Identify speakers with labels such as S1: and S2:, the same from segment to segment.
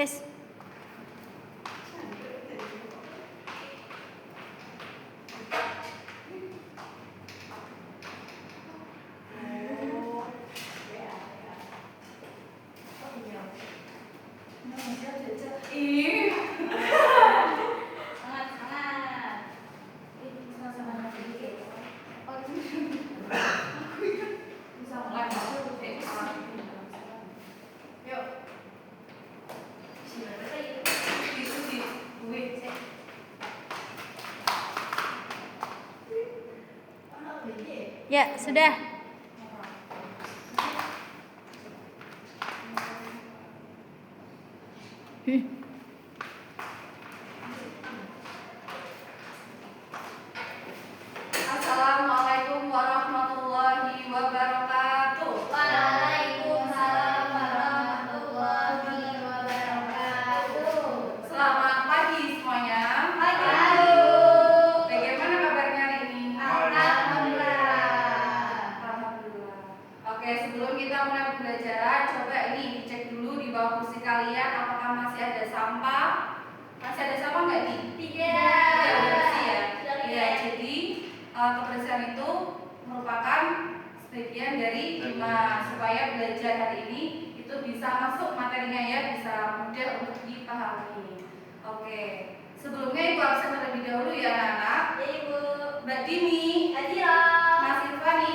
S1: Wes. Ya, sudah.
S2: Assalamualaikum warahmatullahi wabarakatuh.
S3: Waalaikumsalam warahmatullahi wabarakatuh.
S2: Selamat pagi semuanya.
S3: Pagi.
S2: Bagaimana kabarnya hari ini?
S3: Alhamdulillah.
S2: Alhamdulillah. Oke, sebelum kita mulai pembelajaran, coba ini dicek dulu di bawah kursi kalian apakah masih ada sampah? Masih ada sampah nggak nih?
S3: Tidak.
S2: Udah bersih ya?
S3: Sudah
S2: Iya, jadi kebersihan itu merupakan sebagian dari iman, supaya belajar hari ini itu bisa masuk materinya ya, bisa mudah untuk dipahami. Oke, sebelumnya ibu absen terlebih dahulu ya anak-anak.
S3: Ya, Ibu.
S2: Mbak Dini,
S3: Hadira.
S2: Mas Irfani,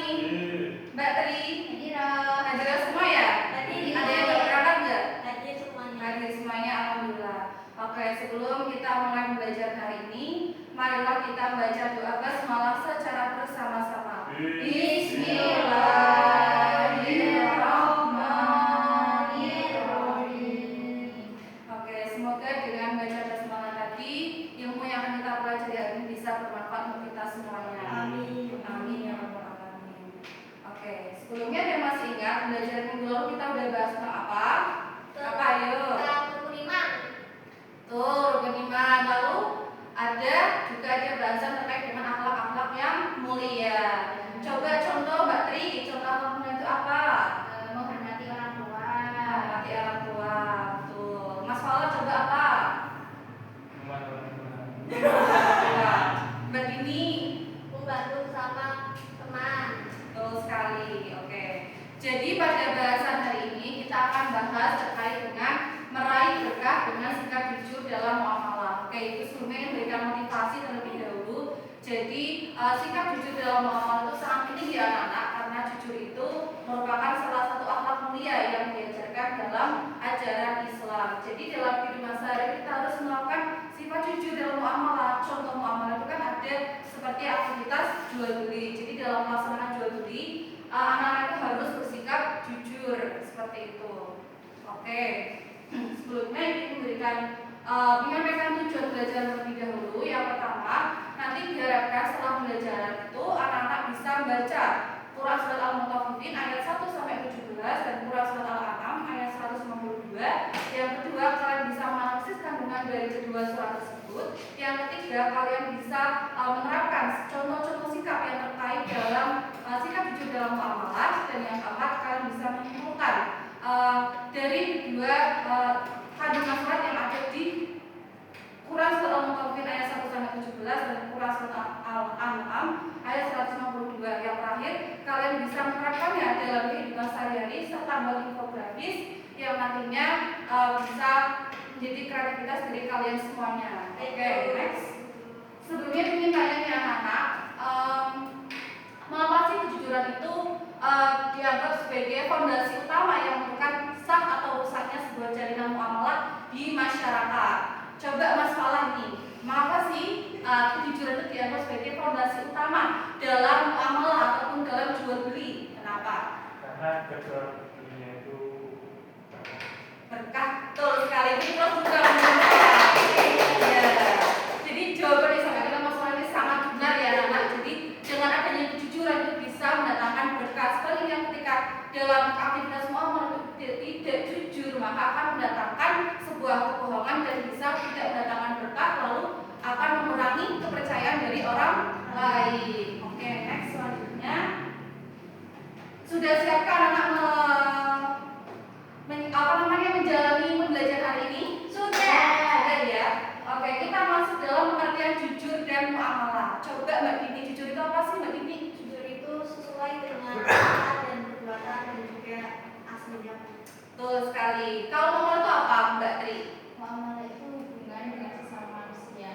S2: Mbak Tri,
S3: Hadira.
S2: Hadira semua ya?
S3: Hadir.
S2: Ada yang nggak berangkat nggak?
S3: Hadir semuanya.
S2: Hadir semuanya, alhamdulillah. Oke, sebelum kita mulai belajar hari ini, marilah kita baca doa basmalah secara bersama-sama. Bismillahirrahmanirrahim. Oke, semoga dengan baca basmalah tadi, ilmu yang akan kita pelajari hari ini bisa bermanfaat untuk kita semuanya.
S3: Amin.
S2: Amin ya rabbal alamin. Oke, sebelumnya ada yang masih ingat belajar minggu lalu kita udah bahas tentang apa? Apa ayo? Tuh, rukun iman. Lalu ada juga bahasan terkait dengan akhlak-akhlak yang mulia. Coba contoh Mbak Tri, contoh akhlak mulia itu apa?
S3: Menghormati orang tua.
S2: Menghormati orang tua. Betul. Mas Fala coba apa? Mbak Dini.
S3: Membantu sama teman.
S2: Betul sekali. Oke. Jadi pada bahasan hari ini kita akan bahas terkait dengan meraih berkah dengan sikap jujur dalam muamalah. Oke, itu sebelumnya memberikan motivasi terlebih dahulu. Jadi sikap jujur dalam muamalah itu sangat penting ya anak-anak, karena jujur itu merupakan salah satu akhlak mulia yang diajarkan dalam ajaran Islam. Jadi dalam kehidupan sehari kita harus melakukan sifat jujur dalam muamalah. Contoh muamalah itu kan ada seperti aktivitas jual beli. Jadi dalam pelaksanaan jual beli, anak-anak itu harus bersikap jujur seperti itu. Oke. Sebelumnya ini memberikan menyampaikan tujuan belajar terlebih dahulu. Yang pertama, nanti diharapkan setelah pembelajaran itu anak-anak bisa membaca Quran Surat Al-Mutaffifin ayat 1 sampai 17 dan Quran Surat Al-An'am ayat 152. Yang kedua, kalian bisa menganalisis kandungan dari kedua surat tersebut. Yang ketiga, kalian bisa menerapkan contoh-contoh sikap yang terkait dalam sikap jujur dalam muamalah. Dan yang keempat, kalian bisa menyimpulkan dari kedua kandungan surat yang ada di Quran Surat Al-Mutaffifin ayat 1 sampai 17 dan Quran Surat Al-An'am ayat 152. Yang terakhir, kalian bisa menerapkannya dalam kehidupan sehari-hari serta membuat infografis yang nantinya bisa menjadi kreativitas dari kalian semuanya. Oke, next. Sebelumnya ingin tanya nih anak-anak, mengapa sih kejujuran itu dianggap sebagai fondasi utama yang menentukan sah atau rusaknya sebuah jalinan muamalah di masyarakat? Coba Mas Falah nih, mengapa sih kejujuran itu dianggap sebagai fondasi utama dalam muamalah ataupun dalam jual beli? Kenapa?
S4: Karena kejujuran itu
S2: berkah. Betul sekali. Terus juga menurut ya. Jadi jawaban yang disampaikan Mas Falah ini sangat benar ya anak-anak. Jadi dengan adanya kejujuran itu bisa mendatangkan berkah. Sebaliknya ketika dalam aktivitas muamalah tidak jujur, maka akan mendatangkan sebuah kebohongan dan bisa tidak mendatangkan berkah, lalu akan mengurangi kepercayaan dari orang lain. Oke, next selanjutnya. Sudah siapkah anak menjalani pembelajaran hari ini? Sudah ya. Oke, kita masuk dalam pengertian jujur dan muamalah. Coba Mbak Dini, jujur itu apa sih Mbak Dini?
S3: Jujur itu sesuai dengan kata dan perbuatan dan juga aslinya.
S2: Betul sekali. Kalau muamalah itu apa Mbak Tri?
S3: Muamalah itu hubungan dengan sesama manusia.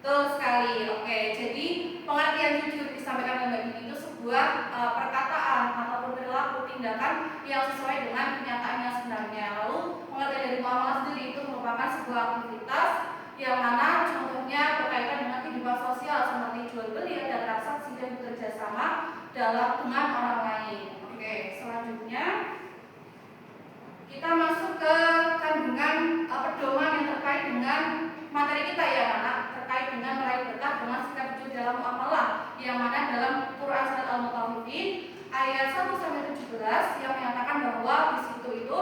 S2: Betul sekali. Oke, jadi pengertian jujur disampaikan oleh Mbak Dini itu sebuah perkataan ataupun perilaku tindakan yang sesuai dengan kenyataan yang sebenarnya. Lalu pengertian dari muamalah sendiri itu merupakan sebuah aktivitas yang mana contohnya berkaitan dengan kehidupan sosial seperti jual beli, ada transaksi dan bekerja sama dengan orang lain. Oke, selanjutnya kita masuk ke kandungan pedoman yang terkait dengan materi kita ya anak, terkait dengan meraih berkah dengan sikap jujur dalam muamalah, yang mana dalam Quran surat Al-Mutaffifin ayat 1-17 yang menyatakan bahwa di situ itu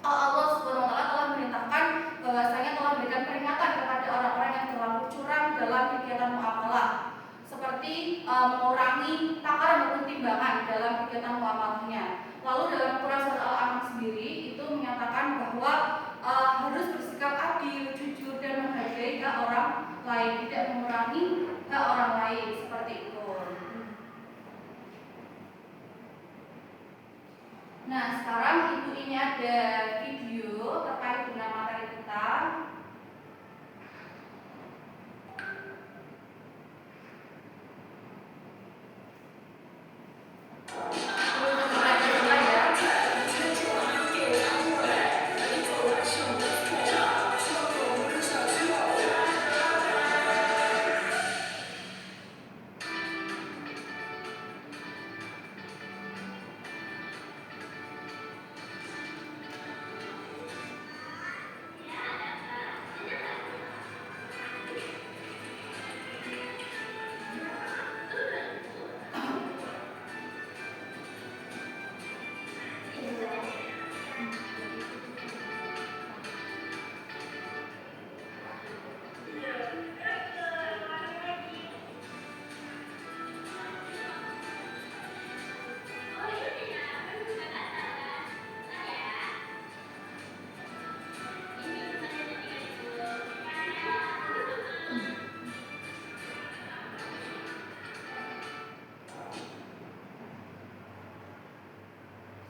S2: Allah Subhanahu wa taala telah memerintahkan bahwasanya telah memberikan peringatan kepada orang-orang yang terlalu curang dalam kegiatan muamalah, seperti mengurangi takaran maupun timbangan dalam kegiatan muamalahnya. Lalu dalam Quran surat Al-An'am sendiri itu menyatakan bahwa harus bersikap adil, jujur dan menghargai hak orang lain, tidak mengurangi hak orang lain, seperti itu. Nah, sekarang Ibu ini ada video terkait dengan materi kita.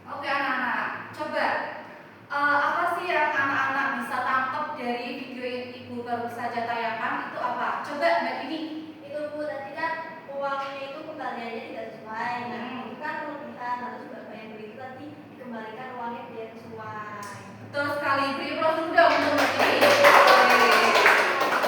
S2: Oke anak-anak, coba apa sih yang anak-anak bisa tangkap dari video yang Ibu baru saja tayangkan itu apa? Coba Mbak Dini.
S3: Itu Bu, tadi kan uangnya itu kembaliannya tidak sesuai. Nah, itu kan kelebihan, harus bapak yang beli itu tadi dikembalikan uangnya biar sesuai.
S2: Betul sekali, beri aplaus dulu dong untuk Mbak Dini.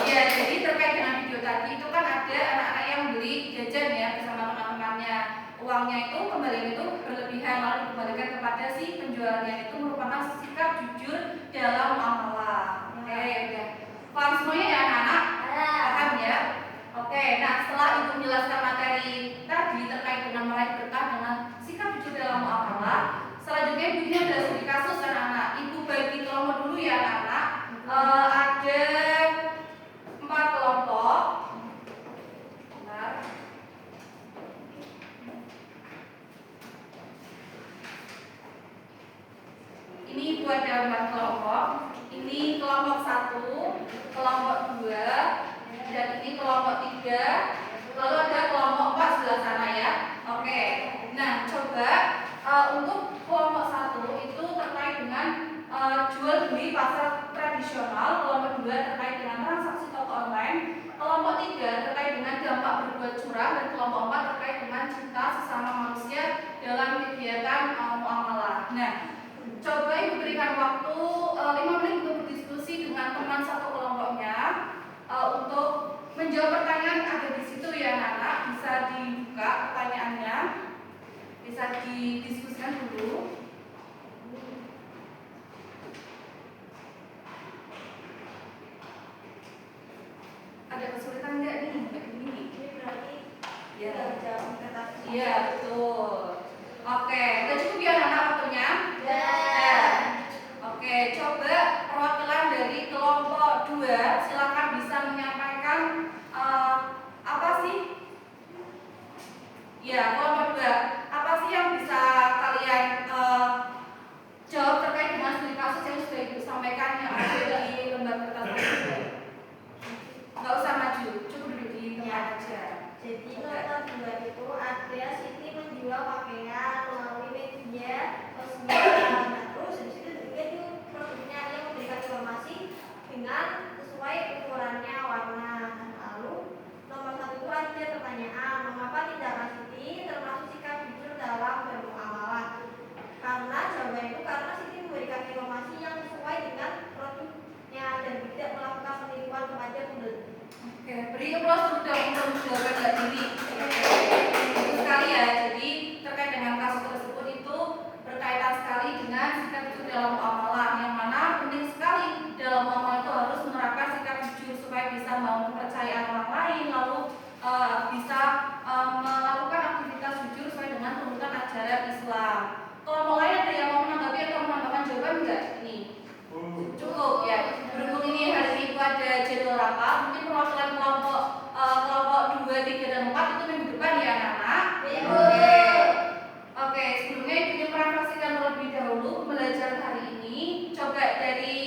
S2: Ya, jadi terkait dengan video tadi itu kan ada anak-anak yang beli jajan ya bersama teman-temannya. Uangnya itu kembalian itu berlebihan lalu dikembalikan kepada si penjualnya, itu merupakan sikap jujur dalam muamalah. Oke, udah paham semuanya ya anak-anak? Paham ya? Oke, nah setelah Ibu menjelaskan materi tadi terkait dengan meraih berkah dengan sikap jujur dalam muamalah, selanjutnya Ibu ini ada studi kasus anak-anak. Ibu bagi kelompok dulu ya anak-anak. Ada 4 kelompok. Bentar. Ini Ibu ada 4 kelompok. Ini kelompok 1, kelompok 2, dan ini kelompok 3. Lalu ada kelompok 4 sebelah sana ya. Oke. Nah, coba untuk kelompok 1 itu terkait dengan jual beli pasar tradisional, kelompok 2 terkait dengan transaksi toko online, kelompok 3 terkait dengan dampak berbuat curang, dan kelompok 4 terkait dengan cinta sesama manusia dalam kegiatan muamalah. Nah, coba Ibu berikan waktu 5 menit untuk berdiskusi dengan teman satu kelompoknya untuk menjawab pertanyaan ada di situ ya anak-anak. Bisa dibuka pertanyaannya, bisa didiskusikan dulu. Ada kesulitan nggak nih kayak gini?
S3: Ini berarti
S2: Ya.
S3: jawab kata.
S2: Iya betul. Oke, udah cukup ya anak waktunya?
S3: Ya.
S2: Oke, coba perwakilan dari kelompok 2 silakan bisa menyampaikan apa sih? Ya, kelompok 2, apa sih yang bisa kalian
S3: pakaian, melalui media sosial. Nah, terus dari situ juga itu produknya yang memberikan informasi dengan sesuai ukurannya, warna. Lalu nomor 1 itu ada pertanyaan, mengapa tindakan Siti termasuk sikap jujur dalam bermuamalah? Karena jawabannya itu karena Siti memberikan informasi yang sesuai dengan produknya dan tidak melakukan penipuan kepada pembeli.
S2: Oke, beri applause sudah untuk jawaban Mbak Dini. Itu sekali ya. Jadi terkait dengan kasus tersebut itu berkaitan sekali dengan sikap jujur dalam muamalah, yang mana penting sekali dalam muamalah itu harus menerapkan sikap jujur supaya bisa membangun kepercayaan orang lain, lalu bisa melakukan aktivitas jujur sesuai dengan tuntutan ajaran Islam. Kalau mau lain ada yang mau menanggapi atau menambahkan jawaban enggak? Ini cukup ya. Berhubung ini hari ini itu ada jadwal rapat, mungkin perwakilan kelompok 2, 3, dan 4 itu minggu depan ya anak-anak. Oke, sebelumnya Ibu ingin merefleksikan terlebih dahulu pembelajaran hari ini. Coba dari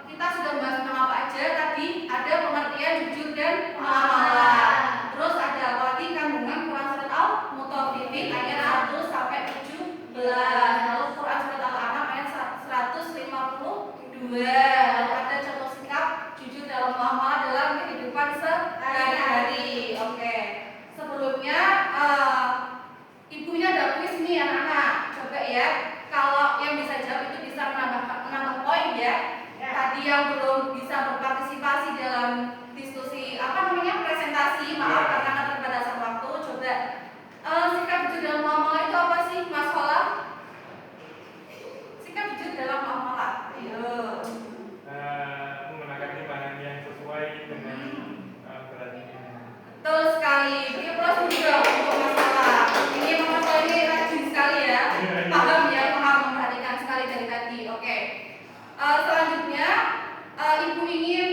S2: kita sudah bahas tentang apa aja tadi, ada pengertian jujur dan muamalah. Terus ada apa lagi? Kandungan Quran surat Al-Mutaffifin ayat 1 sampai 17. Lalu Quran surat Al-An'am ayat 152. Lalu ada contoh sikap jujur dalam muamalah dalam kehidupan sehari-hari. Oke. Sebelumnya ibunya ada kuis nih anak-anak. Coba ya. Kalau yang bisa jawab itu bisa menambah poin ya. Tadi yang belum bisa berpartisipasi dalam diskusi presentasi, maaf karena keterbatasan waktu. Coba sikap jujur dalam muamalah itu apa sih, Mas Hola? Sikap jujur dalam muamalah. Ayo.
S4: Menggunakan timbangan yang sesuai dengan beratnya.
S2: Betul sekali. Beri applause juga untuk Mas Hola. Ini Mas Hola ini rajin sekali ya. Paham ya, paham, memperhatikan sekali dari tadi. Oke. Selanjutnya Ibu ingin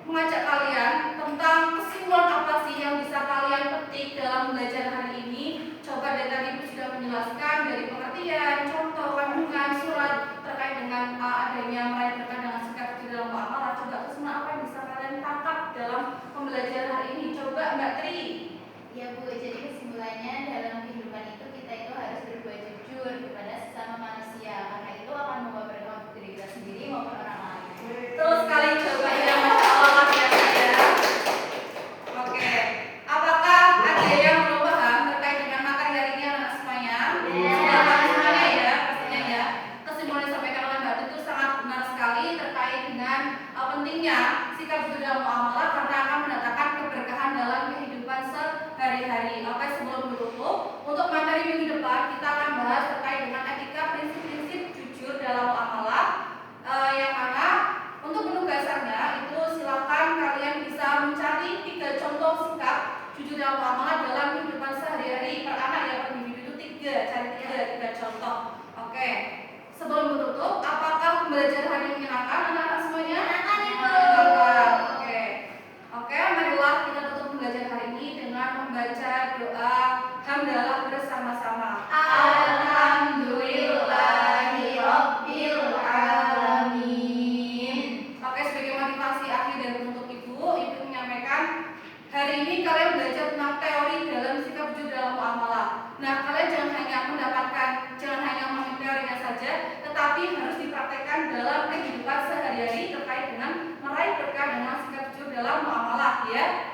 S2: mengajak kalian tentang kesimpulan apa sih yang bisa kalian petik dalam belajar hari ini. Coba dari tadi Ibu sudah menjelaskan dari pengertian, contoh, kandungan, surat terkait dengan adanya meraih berkah dengan sikap jujur dalam muamalah. Coba kesimpulan apa yang bisa kalian tangkap dalam pembelajaran hari ini. Coba Mbak Tri.
S1: Ya Bu, jadi kesimpulannya dalam kehidupan itu kita itu harus berbuat jujur kepada sesama manusia, karena itu akan membawa berkah untuk diri kita sendiri maupun orang lain.
S2: Betul sekali jawabannya, Masya Allah, luar biasa ya. Oke, apakah ada yang belum paham terkait dengan materi hari ini anak semuanya? Sudah paham semuanya ya, pastinya ya. Kesimpulan yang disampaikan oleh Mbak Tut itu sangat benar sekali terkait dengan pentingnya sikap jujur dalam muamalah karena akan mendatangkan keberkahan dalam kehidupan sehari-hari. Oke, sebelum ditutup, untuk materi minggu depan kita akan bahas terkait dengan etika prinsip-prinsip jujur dalam muamalah. Yang mana untuk penugasannya itu silakan kalian bisa mencari 3 contoh sikap jujur dalam muamalah dalam kehidupan sehari-hari per anak ya, per individu itu 3, cari 3 contoh. Oke. Sebelum menutup, apakah pembelajaran hari ini menyenangkan anak-anak semuanya? Menyenangkan. Oke, marilah kita tutup pembelajaran hari ini dengan membaca doa hamdalah bersama-sama. Alhamdulillahi Rabbil Alamin. Oke, sebagai motivasi akhir dan penutup Ibu menyampaikan hari ini kalian belajar tentang teori dalam sikap jujur dalam muamalah. Nah, kalian jangan hanya memahami teorinya saja, tetapi harus dipraktekkan dalam kehidupan sehari-hari terkait dengan meraih berkah dengan sikap jujur dalam muamalah ya.